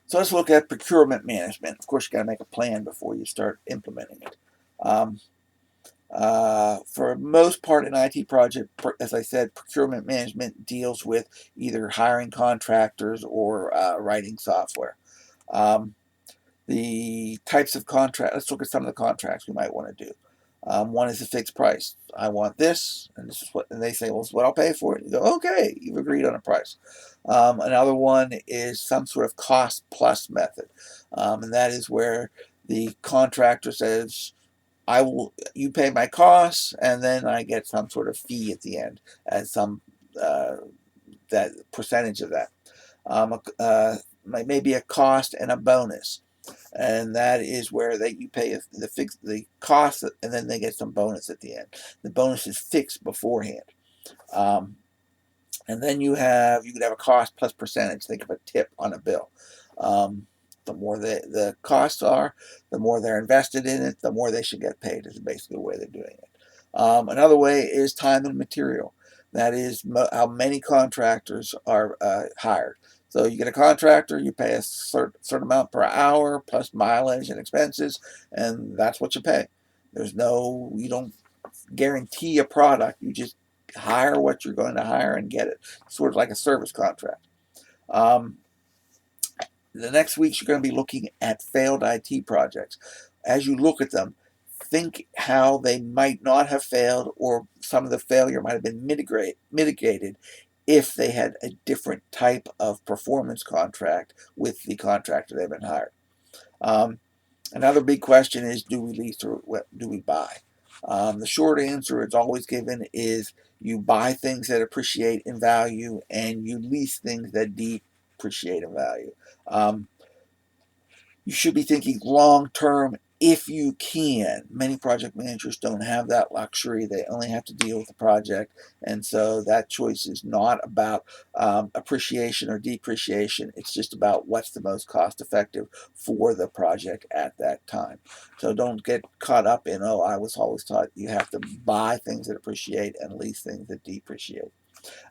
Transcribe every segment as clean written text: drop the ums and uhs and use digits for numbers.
So let's look at procurement management. Of course, you got to make a plan before you start implementing it. Um, for most part, an IT project, as I said, procurement management deals with either hiring contractors or writing software. Um, the types of contract. Let's look at some of the contracts we might want to do. One is a fixed price. I want this, and this is what, and they say, well, this is what I'll pay for it. You go, okay, you've agreed on a price. Another one is some sort of cost plus method, and that is where the contractor says, I will, you pay my costs, and then I get some sort of fee at the end as some uh, that percentage of that. Maybe a cost and a bonus, and that is where you pay the cost, and then they get some bonus at the end. The bonus is fixed beforehand, um, and then you could have a cost plus percentage. Think of a tip on a bill. Um, the more the costs are, the more they're invested in it, the more they should get paid. Is basically the way they're doing it. Another way is time and material. That is how many contractors are hired. So you get a contractor, you pay a certain amount per hour plus mileage and expenses, and that's what you pay. You don't guarantee a product. You just hire what you're going to hire and get it. Sort of like a service contract. Um, the next weeks you're going to be looking at failed IT projects. As you look at them, think how they might not have failed, or some of the failure might have been mitigated if they had a different type of performance contract with the contractor they've been hired. Um, Another big question is, do we lease or do we buy? The short answer it's always given is you buy things that appreciate in value and you lease things that depreciate in value. Um, you should be thinking long term if you can. Many project managers don't have that luxury. They only have to deal with the project. And so that choice is not about appreciation or depreciation. It's just about what's the most cost effective for the project at that time. So don't get caught up in, oh, I was always taught you have to buy things that appreciate and lease things that depreciate.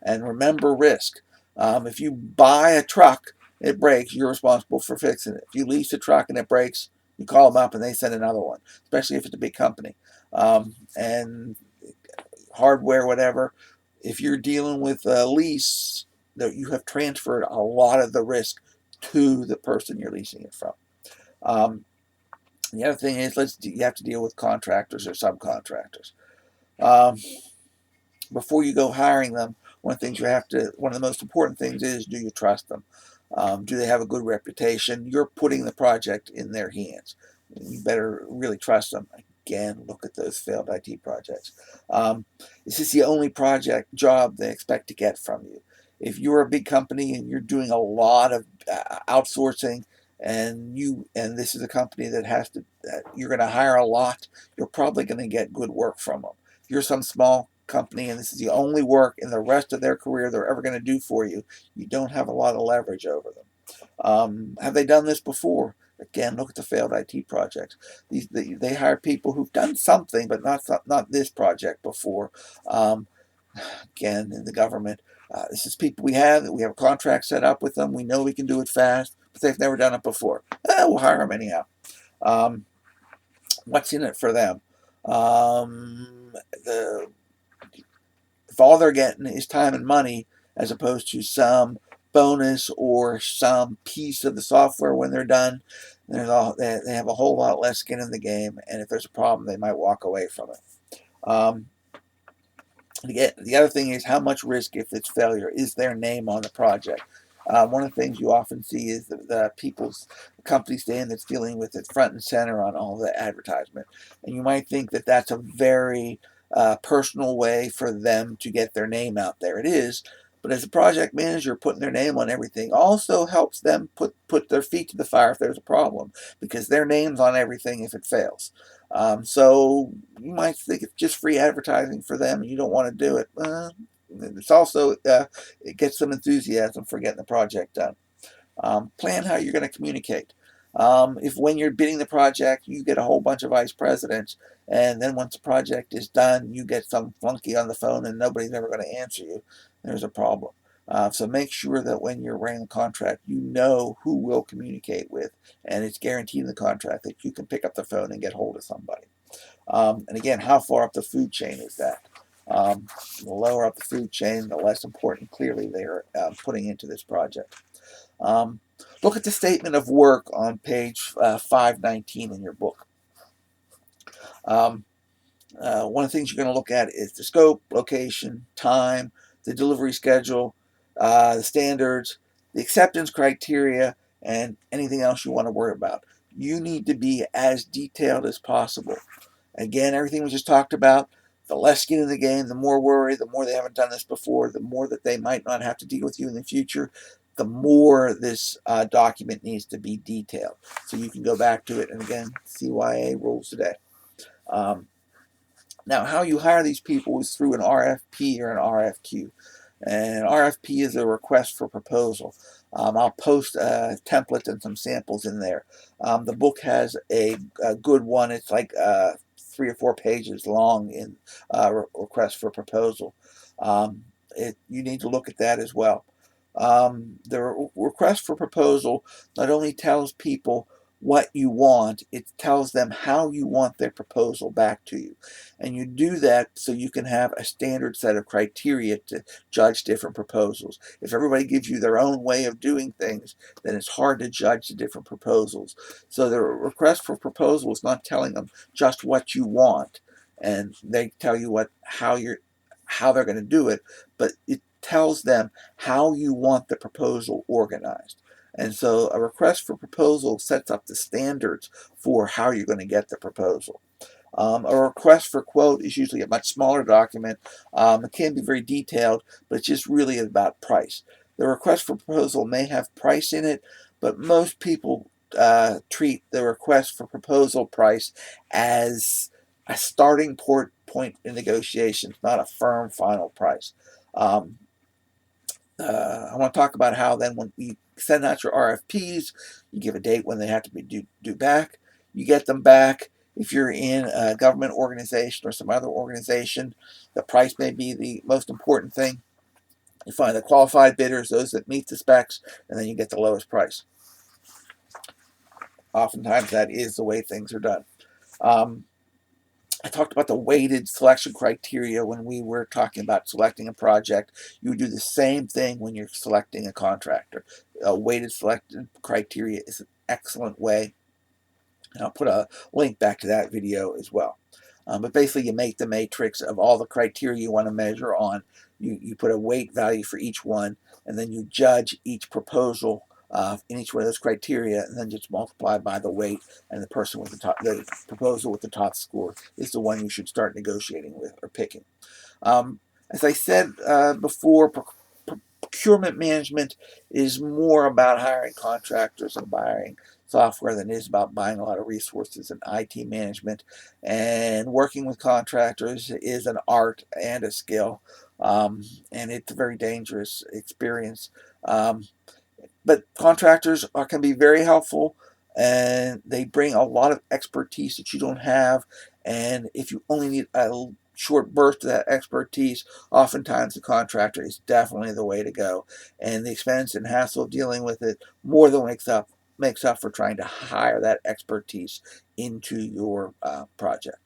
And remember risk. If you buy a truck, it breaks, you're responsible for fixing it. If you lease a truck and it breaks, you call them up and they send another one, especially if it's a big company. And hardware, whatever, if you're dealing with a lease, you have transferred a lot of the risk to the person you're leasing it from. Um, the other thing is, you have to deal with contractors or subcontractors. Um, Before you go hiring them, one of the most important things is, do you trust them? Do they have a good reputation? You're putting the project in their hands. You better really trust them. Again, look at those failed IT projects. Is this the only project job they expect to get from you? If you're a big company and you're doing a lot of outsourcing, and this is a company that you're going to hire a lot, you're probably going to get good work from them. If you're some small company and this is the only work in the rest of their career they're ever going to do for you, you don't have a lot of leverage over them. Have they done this before? Again, look at the failed IT projects. They hire people who've done something, but not this project before. Um, Again, in the government, this is people we have a contract set up with them. We know we can do it fast, but they've never done it before. We'll hire them anyhow. Um, what's in it for them? The If all they're getting is time and money as opposed to some bonus or some piece of the software when they're done, they have a whole lot less skin in the game, and if there's a problem, they might walk away from it. Um, the other thing is how much risk if it's failure. Is their name on the project? One of the things you often see is the people's company stand that's dealing with it front and center on all the advertisement. And you might think that that's a very personal way for them to get their name out there. It is. But as a project manager, putting their name on everything also helps them put their feet to the fire if there's a problem, because their name's on everything if it fails. So you might think it's just free advertising for them and you don't want to do it. It's also, it gets some enthusiasm for getting the project done. Plan how you're going to communicate. If when you're bidding the project, you get a whole bunch of vice presidents, and then once the project is done, you get some flunky on the phone and nobody's ever going to answer you, there's a problem. So make sure that when you're writing the contract, you know who will communicate with, and it's guaranteed in the contract that you can pick up the phone and get hold of somebody. And again, how far up the food chain is that? The lower up the food chain, the less important clearly they're putting into this project. Um, Look at the statement of work on page 519 in your book. Um, One of the things you're going to look at is the scope, location, time, the delivery schedule, the standards, the acceptance criteria, and anything else you want to worry about. You need to be as detailed as possible. Again, everything we just talked about, the less skin in the game, the more worry, the more they haven't done this before, the more that they might not have to deal with you in the future, the more this document needs to be detailed. So you can go back to it and again, CYA rules today. Um, Now, how you hire these people is through an RFP or an RFQ. And RFP is a request for proposal. I'll post a template and some samples in there. The book has a good one. It's like 3 or 4 pages long in request for proposal. You need to look at that as well. The request for proposal not only tells people what you want, it tells them how you want their proposal back to you. And you do that so you can have a standard set of criteria to judge different proposals. If everybody gives you their own way of doing things, then it's hard to judge the different proposals. So the request for proposal is not telling them just what you want, and they tell you how they're going to do it, but it tells them how you want the proposal organized. And so a request for proposal sets up the standards for how you're going to get the proposal. A request for quote is usually a much smaller document. It can be very detailed, but it's just really about price. The request for proposal may have price in it, but most people treat the request for proposal price as a starting point in negotiations, not a firm final price. Um, I want to talk about how then when you send out your RFPs, you give a date when they have to be due back. You get them back. If you're in a government organization or some other organization, the price may be the most important thing. You find the qualified bidders, those that meet the specs, and then you get the lowest price. Oftentimes that is the way things are done. Um, I talked about the weighted selection criteria when we were talking about selecting a project. You would do the same thing when you're selecting a contractor. A weighted selection criteria is an excellent way, and I'll put a link back to that video as well. But basically, you make the matrix of all the criteria you want to measure on. You put a weight value for each one, and then you judge each proposal in each one of those criteria, and then just multiply by the weight. And the person with the proposal with the top score is the one you should start negotiating with or picking. Um, as I said before, procurement management is more about hiring contractors and buying software than it is about buying a lot of resources and IT management. And working with contractors is an art and a skill, and it's a very dangerous experience. But contractors can be very helpful, and they bring a lot of expertise that you don't have. And if you only need a short burst of that expertise, oftentimes the contractor is definitely the way to go. And the expense and hassle of dealing with it more than makes up for trying to hire that expertise into your project.